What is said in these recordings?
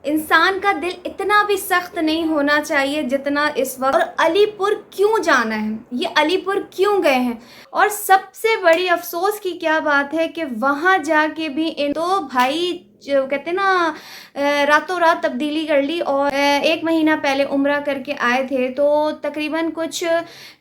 इंसान का दिल इतना भी सख्त नहीं होना चाहिए जितना इस वक्त। और अलीपुर क्यों जाना है, ये अलीपुर क्यों गए हैं, और सबसे बड़ी अफसोस की क्या बात है कि वहाँ जाके भी इन तो भाई जो कहते हैं ना रातों रात तब्दीली कर ली। और 1 महीना पहले उम्रा करके आए थे तो तकरीबन कुछ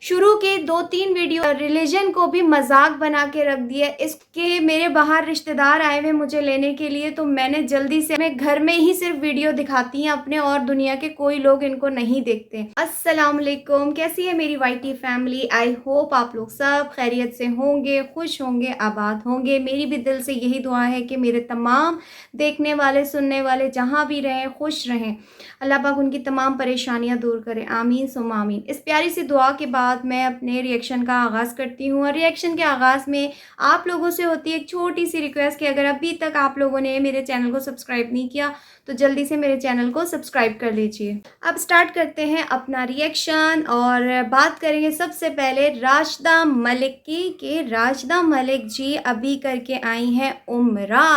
शुरू के 2-3 वीडियो रिलीजन को भी मजाक बना के रख दिया। इसके मेरे बाहर रिश्तेदार आए हुए मुझे लेने के लिए, तो मैंने जल्दी से मैं घर में ही सिर्फ वीडियो दिखाती हैं अपने, और दुनिया के कोई लोग इनको नहीं देखते। अस्सलाम वालेकुम, कैसी है मेरी वाईटी फैमिली। आई होप आप लोग सब खैरियत से होंगे, खुश होंगे, आबाद होंगे। मेरी भी दिल से यही दुआ है कि मेरे तमाम देखने वाले सुनने वाले जहाँ भी रहें खुश रहें, अल्लाह पाक उनकी तमाम परेशानियां दूर करे, आमीन सुम्मा आमीन। इस प्यारी सी दुआ के बाद मैं अपने रिएक्शन का आगाज़ करती हूँ। और रिएक्शन के आगाज़ में आप लोगों से होती है एक छोटी सी रिक्वेस्ट कि अगर अभी तक आप लोगों ने मेरे चैनल को सब्सक्राइब नहीं किया तो जल्दी से मेरे चैनल को सब्सक्राइब कर लीजिए। अब स्टार्ट करते हैं अपना रिएक्शन, और बात करेंगे सबसे पहले राशिदा मलिक की कि राशिदा मलिक जी अभी करके आई हैं उम्रा,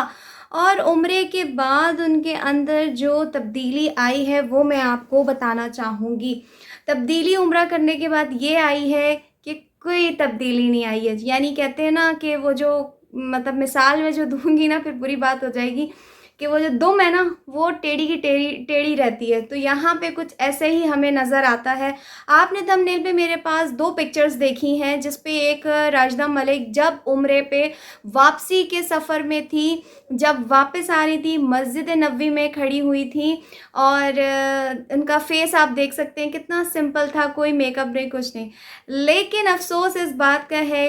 और उम्रे के बाद उनके अंदर जो तब्दीली आई है वो मैं आपको बताना चाहूँगी। तब्दीली उम्रा करने के बाद ये आई है कि कोई तब्दीली नहीं आई है। यानी कहते हैं ना कि वो जो मतलब मिसाल में जो दूंगी ना फिर बुरी बात हो जाएगी कि वो जो दुम है ना वो टेढ़ी की टेढ़ी टेढ़ी रहती है। तो यहाँ पे कुछ ऐसे ही हमें नज़र आता है। आपने थंबनेल पे मेरे पास 2 पिक्चर्स देखी हैं, जिस पे एक राशिदा मलिक जब उम्रे पे वापसी के सफ़र में थी, जब वापस आ रही थी मस्जिद नबवी में खड़ी हुई थी, और उनका फेस आप देख सकते हैं कितना सिंपल था, कोई मेकअप नहीं कुछ नहीं। लेकिन अफसोस इस बात का है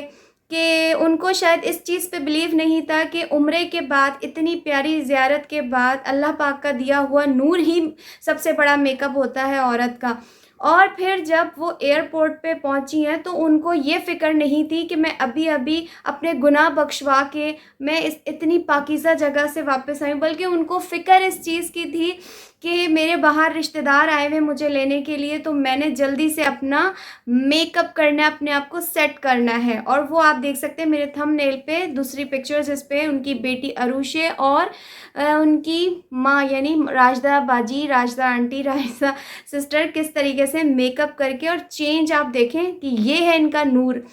कि उनको शायद इस चीज़ पे बिलीव नहीं था कि उम्रे के बाद इतनी प्यारी ज़ियारत के बाद अल्लाह पाक का दिया हुआ नूर ही सबसे बड़ा मेकअप होता है औरत का। और फिर जब वो एयरपोर्ट पे पहुंची हैं तो उनको ये फ़िक्र नहीं थी कि मैं अभी अभी अपने गुनाह बख्शवा के मैं इस इतनी पाकीज़ा जगह से वापस आई, बल्कि उनको फ़िक्र इस चीज़ की थी कि मेरे बाहर रिश्तेदार आए हुए मुझे लेने के लिए, तो मैंने जल्दी से अपना मेकअप करना है, अपने आप को सेट करना है। और वो आप देख सकते हैं मेरे थंबनेल पे दूसरी पिक्चर, जिस पे उनकी बेटी अरुशे और उनकी माँ यानी राशिदा बाजी, राशिदा आंटी, राशिदा सिस्टर किस तरीके से मेकअप करके, और चेंज आप देखें कि ये है इनका नूर।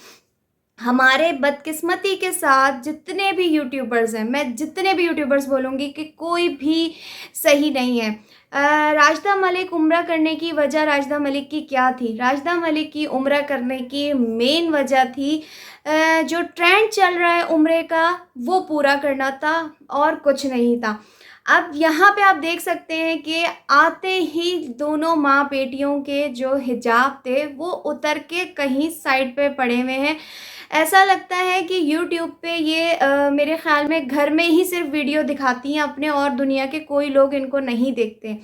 हमारे बदकिस्मती के साथ जितने भी यूट्यूबर्स हैं, मैं जितने भी यूट्यूबर्स बोलूँगी कि कोई भी सही नहीं है। राशिदा मलिक उम्रा करने की वजह राशिदा मलिक की क्या थी? राशिदा मलिक की उम्रा करने की मेन वजह थी जो ट्रेंड चल रहा है उम्रे का वो पूरा करना था, और कुछ नहीं था। अब यहाँ पे आप देख सकते हैं कि आते ही दोनों माँ बेटियों के जो हिजाब थे वो उतर के कहीं साइड पे पड़े हुए हैं। ऐसा लगता है कि यूट्यूब पे ये मेरे ख़्याल में घर में ही सिर्फ वीडियो दिखाती हैं अपने, और दुनिया के कोई लोग इनको नहीं देखते।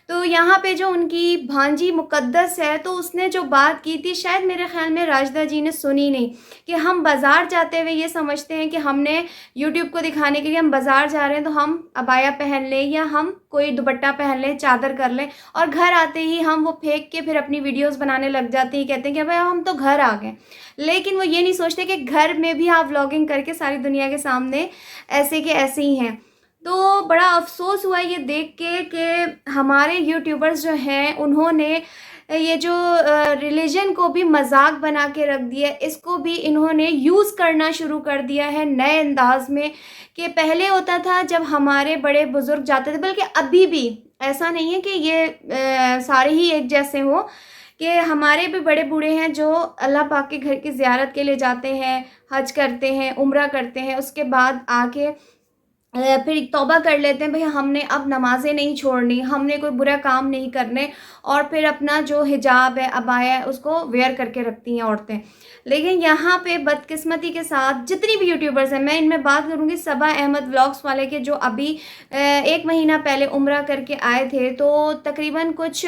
तो यहाँ पे जो उनकी भांजी मुक़द्दस है तो उसने जो बात की थी शायद मेरे ख़्याल में राशिदा जी ने सुनी नहीं, कि हम बाज़ार जाते हुए ये समझते हैं कि हमने यूट्यूब को दिखाने के लिए हम बाज़ार जा रहे हैं तो हम अबाया पहन लें या हम कोई दुपट्टा पहन लें, चादर कर लें, और घर आते ही हम वो फेंक के फिर अपनी वीडियोस बनाने लग जाते हैं, कहते हैं कि भाई हम तो घर आ गए। लेकिन वो ये नहीं सोचते कि घर में भी आप व्लॉगिंग करके सारी दुनिया के सामने ऐसे के ऐसे ही हैं। तो बड़ा अफ़सोस हुआ ये देख के कि हमारे यूट्यूबर्स जो हैं उन्होंने ये जो रिलीजन को भी मजाक बना के रख दिया, इसको भी इन्होंने यूज़ करना शुरू कर दिया है नए अंदाज में। कि पहले होता था जब हमारे बड़े बुज़ुर्ग जाते थे, बल्कि अभी भी ऐसा नहीं है कि ये सारे ही एक जैसे हों, कि हमारे भी बड़े बूढ़े हैं जो अल्लाह पाक के घर की ज़ियारत के लिए जाते हैं, हज करते हैं, उम्रा करते हैं, उसके बाद आके फिर तौबा कर लेते हैं भाई हमने अब नमाज़ें नहीं छोड़नी, हमने कोई बुरा काम नहीं करने, और फिर अपना जो हिजाब है, अबाया है, उसको वेयर करके रखती हैं औरतें। लेकिन यहाँ पे बदकिस्मती के साथ जितनी भी यूट्यूबर्स हैं, मैं इनमें बात करूँगी सबा अहमद व्लॉग्स वाले के, जो अभी 1 महीना पहले उम्रा करके आए थे। तो तकरीबन कुछ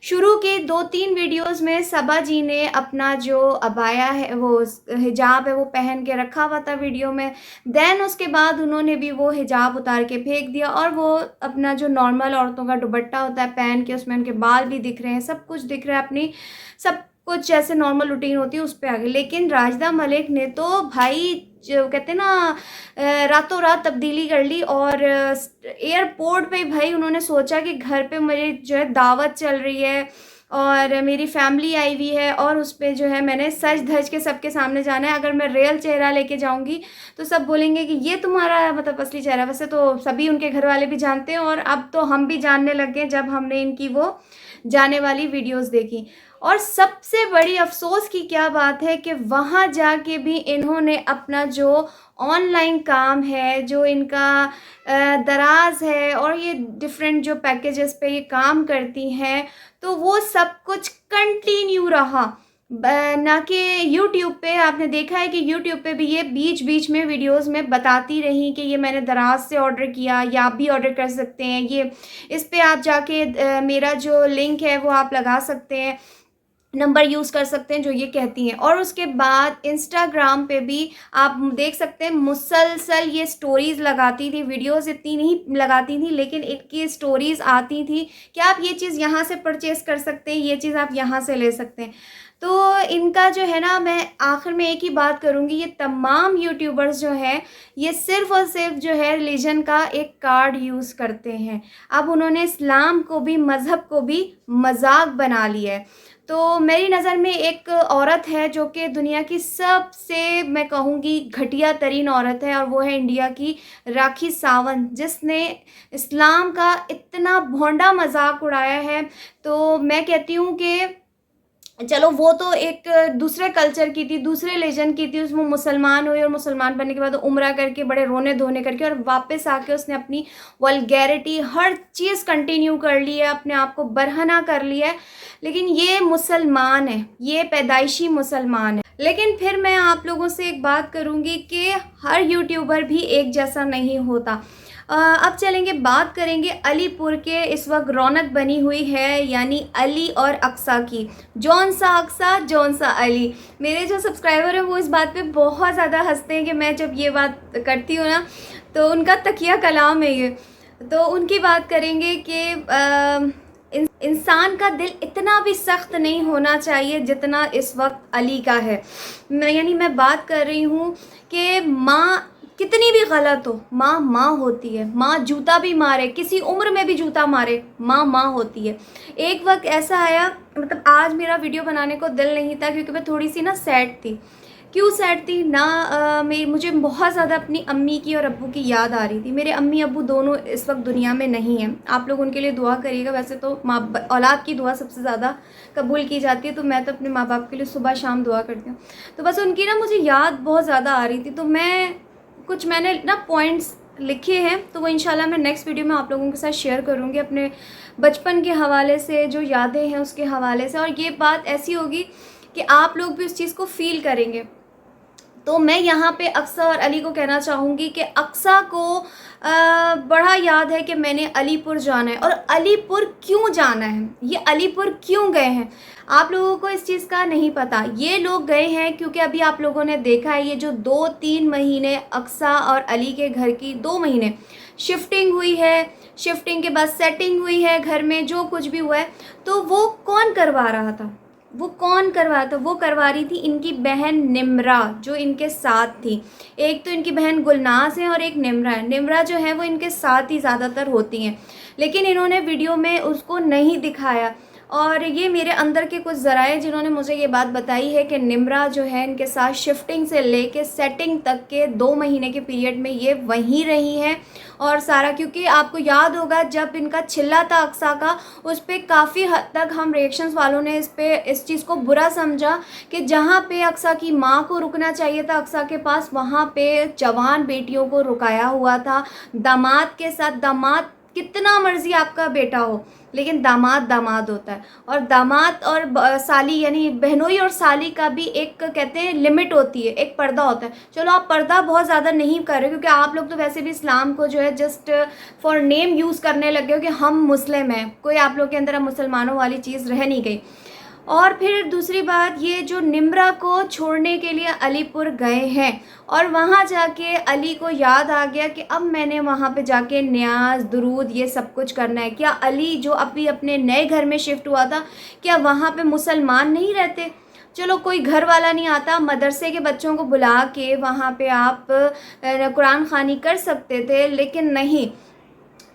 शुरू के 2-3 वीडियोज़ में सबा जी ने अपना जो अबाया है, वो हिजाब है, वो पहन के रखा हुआ था वीडियो में। देन उसके बाद उन्होंने भी वो हिजाब उतार के फेंक दिया, और वो अपना जो नॉर्मल औरतों का दुपट्टा होता है पहन के, उसमें उनके बाल भी दिख रहे हैं, सब कुछ दिख रहा है, अपनी सब कुछ जैसे नॉर्मल रूटीन होती है उस पे आ गई। लेकिन राशिदा मलिक ने तो भाई जो कहते हैं ना रातों रात तब्दीली कर ली। और एयरपोर्ट पे भाई उन्होंने सोचा कि घर पे मेरी जो है दावत चल रही है और मेरी फैमिली आई हुई है और उस पे जो है मैंने सज धज के सबके सामने जाना है। अगर मैं रियल चेहरा लेके जाऊंगी तो सब बोलेंगे कि ये तुम्हारा मतलब असली चेहरा। वैसे तो सभी उनके घर वाले भी जानते हैं और अब तो हम भी जानने लग गए जब हमने इनकी वो जाने वाली वीडियोस देखी। और सबसे बड़ी अफसोस की क्या बात है कि वहाँ जाके भी इन्होंने अपना जो ऑनलाइन काम है, जो इनका दराज है और ये डिफरेंट जो पैकेजेस पे ये काम करती हैं, तो वो सब कुछ कंटिन्यू रहा। ना कि यूट्यूब पे आपने देखा है कि यूट्यूब पे भी ये बीच बीच में वीडियोस में बताती रही कि ये मैंने दराज से ऑर्डर किया, या आप भी ऑर्डर कर सकते हैं, ये इस पे आप जाके मेरा जो लिंक है वो आप लगा सकते हैं, नंबर यूज़ कर सकते हैं, जो ये कहती हैं। और उसके बाद इंस्टाग्राम पे भी आप देख सकते हैं मुसलसल ये स्टोरीज़ लगाती थी, वीडियोस इतनी नहीं लगाती थी लेकिन इनकी स्टोरीज़ आती थी कि आप ये चीज़ यहाँ से परचेस कर सकते हैं, ये चीज़ आप यहाँ से ले सकते हैं। तो इनका जो है ना, मैं आखिर में एक ही बात करूँगी, ये तमाम यूट्यूबर्स जो हैं ये सिर्फ़ और सिर्फ जो है रिलीजन का एक कार्ड यूज़ करते हैं। अब उन्होंने इस्लाम को भी, मज़हब को भी मजाक बना लिया है। तो मेरी नज़र में एक औरत है जो कि दुनिया की सबसे, मैं कहूँगी, घटिया तरीन औरत है और वो है इंडिया की राखी सावंत, जिसने इस्लाम का इतना भोंडा मजाक उड़ाया है। तो मैं कहती हूँ कि चलो वो तो एक दूसरे कल्चर की थी, दूसरे रिलीजन की थी, उसमें मुसलमान हुई और मुसलमान बनने के बाद उम्रा करके बड़े रोने धोने करके और वापस आके उसने अपनी वल्गैरिटी हर चीज़ कंटिन्यू कर ली है, अपने आप को बरहना कर लिया है। लेकिन ये मुसलमान है, ये पैदाइशी मुसलमान है। लेकिन फिर मैं आप लोगों से एक बात करूँगी कि हर यूट्यूबर भी एक जैसा नहीं होता। अब चलेंगे, बात करेंगे अलीपुर के इस वक्त रौनक बनी हुई है, यानी अली और अक्सा की। जौन सा अक्सा, जौन सा अली। मेरे जो सब्सक्राइबर हैं वो इस बात पे बहुत ज़्यादा हंसते हैं कि मैं जब ये बात करती हूँ ना तो उनका तकिया कलाम है ये। तो उनकी बात करेंगे कि इंसान का दिल इतना भी सख्त नहीं होना चाहिए जितना इस वक्त अली का है। यानी मैं बात कर रही हूँ कि माँ कितनी भी गलत हो, माँ माँ होती है। माँ जूता भी मारे, किसी उम्र में भी जूता मारे, माँ माँ होती है। एक वक्त ऐसा आया, मतलब आज मेरा वीडियो बनाने को दिल नहीं था क्योंकि मैं थोड़ी सी ना सैड थी। क्यों सैड थी ना, मुझे बहुत ज़्यादा अपनी अम्मी की और अब्बू की याद आ रही थी। मेरे अम्मी अब्बू दोनों इस वक्त दुनिया में नहीं हैं। आप लोग उनके लिए दुआ करिएगा। वैसे तो माँ औलाद की दुआ सबसे ज़्यादा कबूल की जाती है, तो मैं तो अपने माँ बाप के लिए सुबह शाम दुआ करती हूँ। तो बस उनकी ना मुझे याद बहुत ज़्यादा आ रही थी, तो मैंने ना पॉइंट्स लिखे हैं, तो वो इंशाल्लाह मैं नेक्स्ट वीडियो में आप लोगों के साथ शेयर करूँगी, अपने बचपन के हवाले से, जो यादें हैं उसके हवाले से। और ये बात ऐसी होगी कि आप लोग भी उस चीज़ को फील करेंगे। तो मैं यहाँ पे अक्सा और अली को कहना चाहूँगी कि अक्सा को बड़ा याद है कि मैंने अलीपुर जाना है। और अलीपुर क्यों जाना है, ये अलीपुर क्यों गए हैं, आप लोगों को इस चीज़ का नहीं पता। ये लोग गए हैं क्योंकि अभी आप लोगों ने देखा है, ये जो 2-3 महीने अक्सा और अली के घर की 2 महीने शिफ्टिंग हुई है, शिफ्टिंग के बाद सेटिंग हुई है घर में, जो कुछ भी हुआ है, तो वो कौन करवा रहा था, वो कौन करवा था, वो करवा रही थी इनकी बहन निम्रा, जो इनके साथ थी। एक तो इनकी बहन गुलनाज है और एक निम्रा है। निम्रा जो है वो इनके साथ ही ज़्यादातर होती हैं, लेकिन इन्होंने वीडियो में उसको नहीं दिखाया। और ये मेरे अंदर के कुछ ज़राए जिन्होंने मुझे ये बात बताई है कि निम्रा जो है इनके साथ शिफ्टिंग से लेके सेटिंग तक के 2 महीने के पीरियड में ये वहीं रही हैं। और सारा, क्योंकि आपको याद होगा जब इनका छिल्ला था अक्सा का, उस पर काफ़ी हद तक हम रिएक्शंस वालों ने इस चीज़ को बुरा समझा कि जहाँ पे अक्सा की माँ को रुकना चाहिए था अक्सा के पास, वहाँ पे जवान बेटियों को रुकाया हुआ था दामाद के साथ। दामाद कितना मर्जी आपका बेटा हो, लेकिन दामाद दामाद होता है। और दामाद और साली, यानी बहनोई और साली का भी एक, कहते हैं, लिमिट होती है, एक पर्दा होता है। चलो आप पर्दा बहुत ज़्यादा नहीं कर रहे क्योंकि आप लोग तो वैसे भी इस्लाम को जो है जस्ट फॉर नेम यूज़ करने लगे हो कि हम मुस्लिम हैं, कोई आप लोग के अंदर मुसलमानों वाली चीज़ रह नहीं गई। और फिर दूसरी बात, ये जो निम्रा को छोड़ने के लिए अलीपुर गए हैं और वहाँ जाके अली को याद आ गया कि अब मैंने वहाँ पे जाके न्याज दुरूद ये सब कुछ करना है। क्या अली जो अभी अपने नए घर में शिफ्ट हुआ था, क्या वहाँ पे मुसलमान नहीं रहते? चलो कोई घर वाला नहीं आता, मदरसे के बच्चों को बुला के वहाँ पे आप कुरान ख़वानी कर सकते थे, लेकिन नहीं,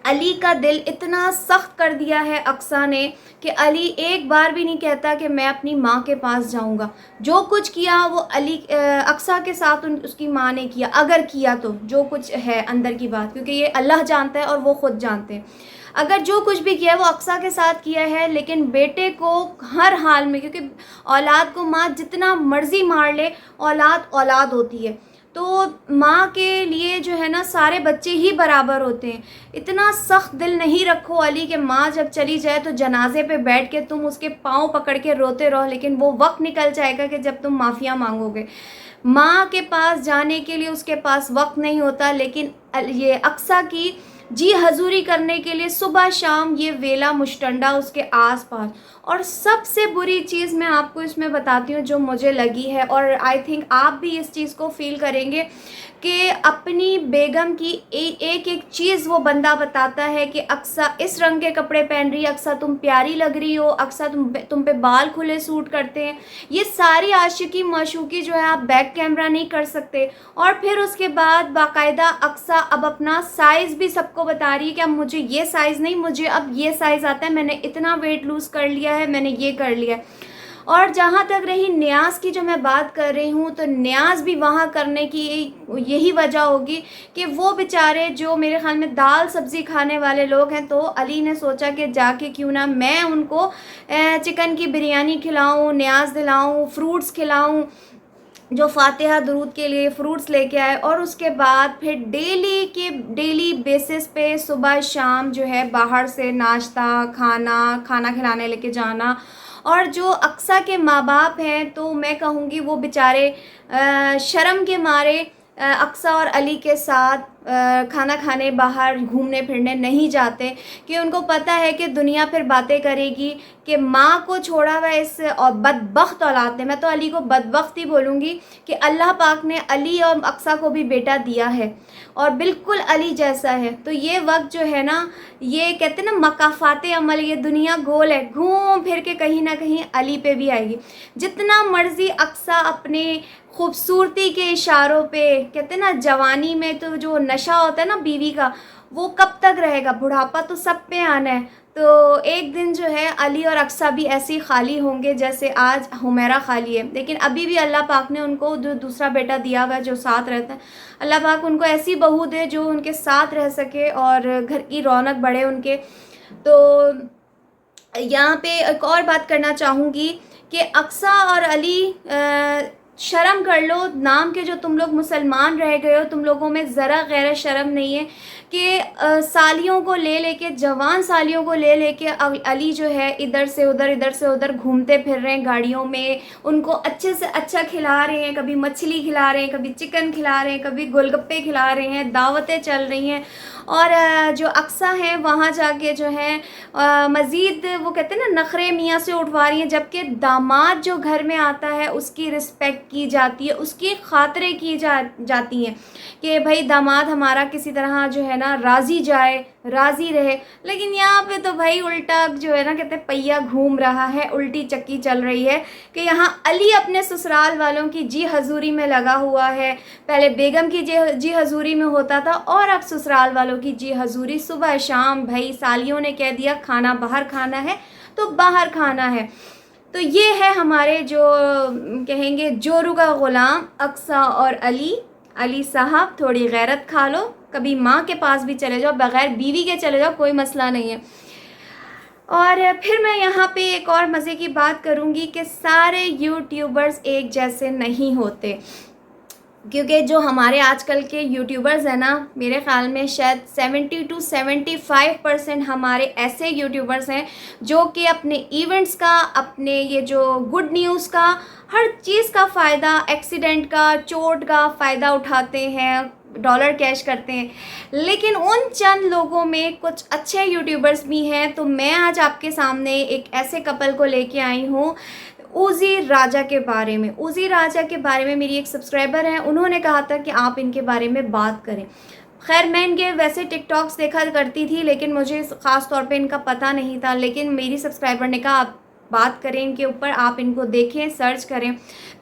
अली का दिल इतना सख्त कर दिया है अक्सा ने कि अली एक बार भी नहीं कहता कि मैं अपनी माँ के पास जाऊँगा। जो कुछ किया वो अक्सा के साथ उसकी माँ ने किया, अगर किया तो जो कुछ है अंदर की बात, क्योंकि ये अल्लाह जानता है और वो ख़ुद जानते हैं। अगर जो कुछ भी किया है वो अक्सा के साथ किया है, लेकिन बेटे को हर हाल में, क्योंकि औलाद को माँ जितना मर्ज़ी मार ले, औलाद औलाद होती है, तो माँ के लिए जो है ना सारे बच्चे ही बराबर होते हैं। इतना सख्त दिल नहीं रखो अली कि माँ जब चली जाए तो जनाजे पे बैठ के तुम उसके पाँव पकड़ के रोते रहो, लेकिन वो वक्त निकल जाएगा कि जब तुम माफ़िया मांगोगे। माँ के पास जाने के लिए उसके पास वक्त नहीं होता, लेकिन ये अक्सा की जी हजूरी करने के लिए सुबह शाम ये वेला मुश्तंडा उसके आसपास। और सबसे बुरी चीज़ मैं आपको इसमें बताती हूँ जो मुझे लगी है, और आई थिंक आप भी इस चीज़ को फील करेंगे कि अपनी बेगम की एक एक चीज़ वो बंदा बताता है कि अक्सा इस रंग के कपड़े पहन रही है, अक्सा तुम प्यारी लग रही हो, अक्सा तुम पे बाल खुले सूट करते हैं। ये सारी आशिकी माशूकी जो है आप बैक कैमरा नहीं कर सकते। और फिर उसके बाद बाकायदा अक्सा अब अपना साइज़ भी सबको बता रही है कि अब मुझे ये साइज़ नहीं, मुझे अब ये साइज़ आता है, मैंने इतना वेट लूज़ कर लिया है, मैंने ये कर लिया है। और जहाँ तक रही न्याज़ की जो मैं बात कर रही हूँ, तो न्याज़ भी वहाँ करने की यही वजह होगी कि वो बेचारे जो मेरे ख़्याल में दाल सब्ज़ी खाने वाले लोग हैं, तो अली ने सोचा कि जाके क्यों ना मैं उनको चिकन की बिरयानी खिलाऊँ, न्याज़ दिलाऊँ, फ्रूट्स खिलाऊँ, जो फातिहा दरूद के लिए फ्रूट्स लेके आए, और उसके बाद फिर डेली बेसिस पे सुबह शाम जो है बाहर से नाश्ता खाना खिलाने लेके जाना। और जो अक्सा के माँ बाप हैं, तो मैं कहूँगी वो बेचारे शर्म के मारे अक्सा और अली के साथ खाना खाने बाहर घूमने फिरने नहीं जाते, कि उनको पता है कि दुनिया फिर बातें करेगी कि माँ को छोड़ा हुआ इस और बदबख्त औलाद ने, मैं तो अली को बदबख्त ही बोलूँगी कि अल्लाह पाक ने अली और अक्सा को भी बेटा दिया है और बिल्कुल अली जैसा है। तो ये वक्त जो है ना, ये कहते हैं ना मकाफाते अमल, ये दुनिया गोल है, घूम फिर के कहीं ना कहीं अली पे भी आएगी। जितना मर्ज़ी अक्सा अपने खूबसूरती के इशारों पे, कहते हैं ना जवानी में तो जो नशा होता है ना बीवी का, वो कब तक रहेगा, बुढ़ापा तो सब पे आना है। तो एक दिन जो है अली और अक्सा भी ऐसे ही खाली होंगे जैसे आज हुमैरा खाली है, लेकिन अभी भी अल्लाह पाक ने उनको जो दूसरा बेटा दिया हुआ है जो साथ रहता है, अल्लाह पाक उनको ऐसी बहू दे जो उनके साथ रह सके और घर की रौनक बढ़े उनके। तो यहाँ पे एक और बात करना चाहूँगी कि अक्सा और अली शर्म कर लो, नाम के जो तुम लोग मुसलमान रह गए हो, तुम लोगों में ज़रा गैर शर्म नहीं है कि सालियों को ले लेके, जवान सालियों को ले लेके अली जो है इधर से उधर घूमते फिर रहे हैं गाड़ियों में, उनको अच्छे से अच्छा खिला रहे हैं, कभी मछली खिला रहे हैं, कभी चिकन खिला रहे हैं, कभी गोलगप्पे खिला रहे हैं, दावतें चल रही हैं। और जो अक्सा हैं वहाँ जाके जो है मज़ीद वो कहते हैं ना नखरे मियाँ से उठवा रही हैं, जबकि दामाद जो घर में आता है उसकी रिस्पेक्ट की जाती है, उसकी खातरें की जाती हैं कि भाई दामाद हमारा किसी तरह जो है ना राज़ी जाए, राज़ी रहे। लेकिन यहाँ पे तो भाई उल्टा जो है ना कहते हैं पहिया घूम रहा है, उल्टी चक्की चल रही है कि यहाँ अली अपने ससुराल वालों की जी हजूरी में लगा हुआ है, पहले बेगम की जी हजूरी में होता था और अब ससुराल वालों की जी हजूरी। सुबह शाम भाई सालियों ने कह दिया खाना बाहर खाना है तो बाहर खाना है। तो ये है हमारे जो कहेंगे जोरू का ग़ुलाम अक्सा और अली साहब, थोड़ी गैरत खा लो, कभी माँ के पास भी चले जाओ, बग़ैर बीवी के चले जाओ, कोई मसला नहीं है। और फिर मैं यहाँ पे एक और मज़े की बात करूँगी कि सारे यूट्यूबर्स एक जैसे नहीं होते, क्योंकि जो हमारे आजकल के यूट्यूबर्स हैं ना, मेरे ख़्याल में शायद 70 से 75% हमारे ऐसे यूट्यूबर्स हैं जो कि अपने इवेंट्स का, अपने ये जो गुड न्यूज़ का, हर चीज़ का फ़ायदा, एक्सीडेंट का, चोट का फ़ायदा उठाते हैं, डॉलर कैश करते हैं। लेकिन उन चंद लोगों में कुछ अच्छे यूट्यूबर्स भी हैं। तो मैं आज आपके सामने एक ऐसे कपल को लेके आई हूँ, उज़ी राजा के बारे में। उज़ी राजा के बारे में मेरी एक सब्सक्राइबर हैं, उन्होंने कहा था कि आप इनके बारे में बात करें। खैर मैं इनके वैसे टिकटॉक्स देखा करती थी, लेकिन मुझे ख़ास तौर पे इनका पता नहीं था। लेकिन मेरी सब्सक्राइबर ने कहा बात करें इनके ऊपर, आप इनको देखें, सर्च करें।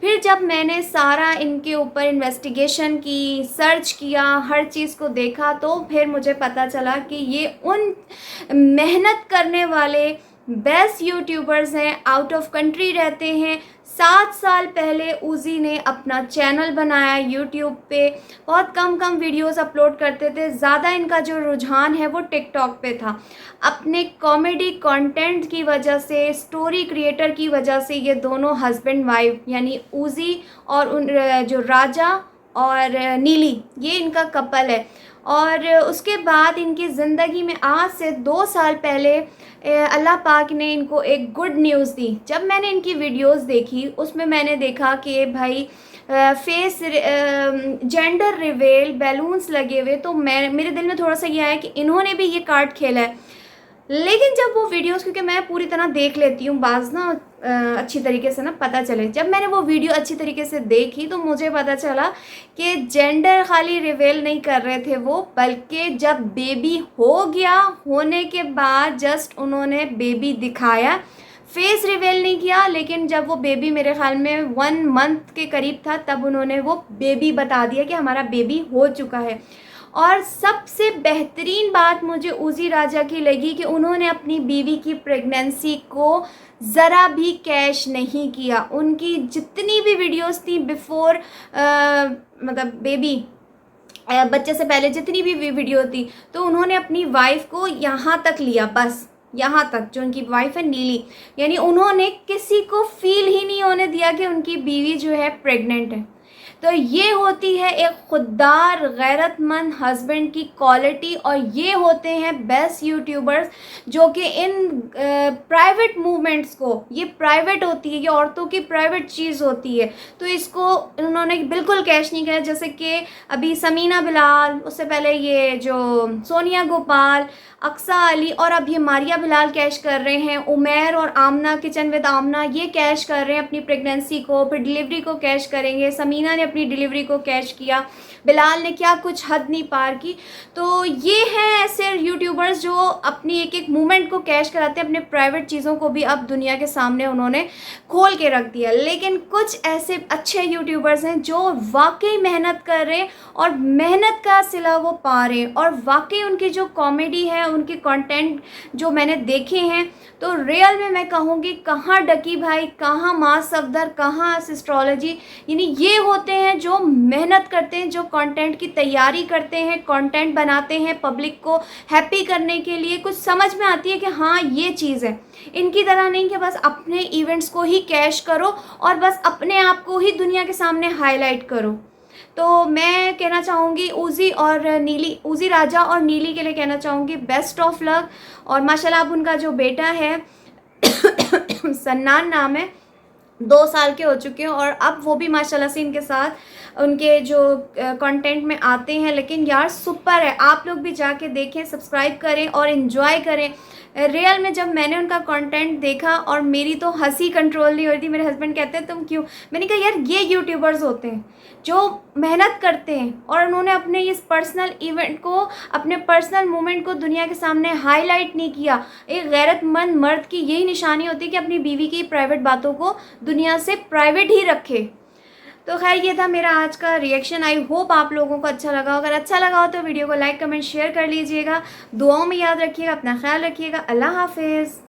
फिर जब मैंने सारा इनके ऊपर इन्वेस्टिगेशन की, सर्च किया, हर चीज़ को देखा, तो फिर मुझे पता चला कि ये उन मेहनत करने वाले बेस्ट यूट्यूबर्स हैं, आउट ऑफ कंट्री रहते हैं। 7 साल पहले उजी ने अपना चैनल बनाया यूट्यूब पे, बहुत कम वीडियोस अपलोड करते थे। ज़्यादा इनका जो रुझान है वो टिकटॉक पे था। अपने कॉमेडी कंटेंट की वजह से, स्टोरी क्रिएटर की वजह से ये दोनों हस्बैंड वाइफ यानी उजी और उन जो राजा और नीली, ये इनका कपल है। और उसके बाद इनकी ज़िंदगी में आज से 2 साल पहले अल्लाह पाक ने इनको एक गुड न्यूज़ दी। जब मैंने इनकी वीडियोस देखी, उसमें मैंने देखा कि भाई फेस जेंडर रिवेल बैलून्स लगे हुए, तो मेरे दिल में थोड़ा सा ये आया कि इन्होंने भी ये कार्ड खेला है। लेकिन जब वो वीडियोस, क्योंकि मैं पूरी तरह देख लेती हूँ, बाज़ ना अच्छी तरीके से ना पता चले, जब मैंने वो वीडियो अच्छी तरीके से देखी तो मुझे पता चला कि जेंडर खाली रिवेल नहीं कर रहे थे वो, बल्कि जब बेबी हो गया, होने के बाद जस्ट उन्होंने बेबी दिखाया, फेस रिवेल नहीं किया। लेकिन जब वो बेबी मेरे ख्याल में 1 मंथ के करीब था, तब उन्होंने वो बेबी बता दिया कि हमारा बेबी हो चुका है। और सबसे बेहतरीन बात मुझे उजी राजा की लगी कि उन्होंने अपनी बीवी की प्रेगनेंसी को ज़रा भी कैश नहीं किया। उनकी जितनी भी वीडियोस थी बिफ़ोर मतलब बेबी, बच्चे से पहले जितनी भी वीडियो थी, तो उन्होंने अपनी वाइफ को यहाँ तक लिया, बस यहाँ तक। जो उनकी वाइफ है नीली, यानी उन्होंने किसी को फील ही नहीं होने दिया कि उनकी बीवी जो है प्रेग्नेंट है। तो ये होती है एक खुददार गैरतमंद हस्बैंड की क्वालिटी, और ये होते हैं बेस्ट यूट्यूबर्स जो कि इन प्राइवेट मूवमेंट्स को, ये प्राइवेट होती है, ये औरतों की प्राइवेट चीज़ होती है, तो इसको उन्होंने बिल्कुल कैश नहीं किया। जैसे कि अभी समीना बिलाल, उससे पहले ये जो सोनिया गोपाल, अक्सा अली, और अब ये मारिया बिलाल कैश कर रहे हैं। उमैर और आमना, किचन विद आमना, ये कैश कर रहे हैं अपनी प्रेगनेंसी को, फिर डिलीवरी को कैश करेंगे। समीना ने अपनी डिलीवरी को कैश किया, बिलाल ने क्या कुछ हद नहीं पार की। तो ये हैं ऐसे यूट्यूबर्स जो अपनी एक एक मूवमेंट को कैश कराते हैं, अपने प्राइवेट चीज़ों को भी अब दुनिया के सामने उन्होंने खोल के रख दिया। लेकिन कुछ ऐसे अच्छे यूट्यूबर्स हैं जो वाकई मेहनत कर रहे हैं और मेहनत का सिला वो पा रहे हैं, और वाकई उनकी जो कॉमेडी है, उनके कंटेंट जो मैंने देखे हैं, तो रियल में मैं कहूँगी कहाँ डकी भाई, कहाँ माँ सफदर, कहाँ एस्ट्रोलॉजी। यानी ये होते हैं जो मेहनत करते हैं, जो कंटेंट की तैयारी करते हैं, कंटेंट बनाते हैं पब्लिक को हैप्पी करने के लिए। कुछ समझ में आती है कि हाँ ये चीज़ है। इनकी तरह नहीं कि बस अपने इवेंट्स को ही कैश करो और बस अपने आप को ही दुनिया के सामने हाईलाइट करो। तो मैं कहना चाहूँगी उजी राजा और नीली के लिए कहना चाहूँगी बेस्ट ऑफ लक। और माशाल्लाह अब उनका जो बेटा है सन्नान नाम है, 2 साल के हो चुके हैं, और अब वो भी माशाल्लाह से इनके साथ उनके जो कंटेंट में आते हैं। लेकिन यार सुपर है, आप लोग भी जाके देखें, सब्सक्राइब करें और इन्जॉय करें। रियल में जब मैंने उनका कंटेंट देखा और मेरी तो हंसी कंट्रोल नहीं हो रही थी। मेरे हस्बैंड कहते हैं तुम क्यों, मैंने कहा यार ये यूट्यूबर्स होते हैं जो मेहनत करते हैं, और उन्होंने अपने इस पर्सनल इवेंट को, अपने पर्सनल मोमेंट को दुनिया के सामने हाईलाइट नहीं किया। एक गैरतमंद मर्द की यही निशानी होती है कि अपनी बीवी की प्राइवेट बातों को दुनिया से प्राइवेट ही रखे। तो खैर ये था मेरा आज का रिएक्शन। आई होप आप लोगों को अच्छा लगा। अगर अच्छा लगा हो तो वीडियो को लाइक कमेंट शेयर कर लीजिएगा। दुआओं में याद रखिएगा, अपना ख्याल रखिएगा। अल्लाह हाफिज़।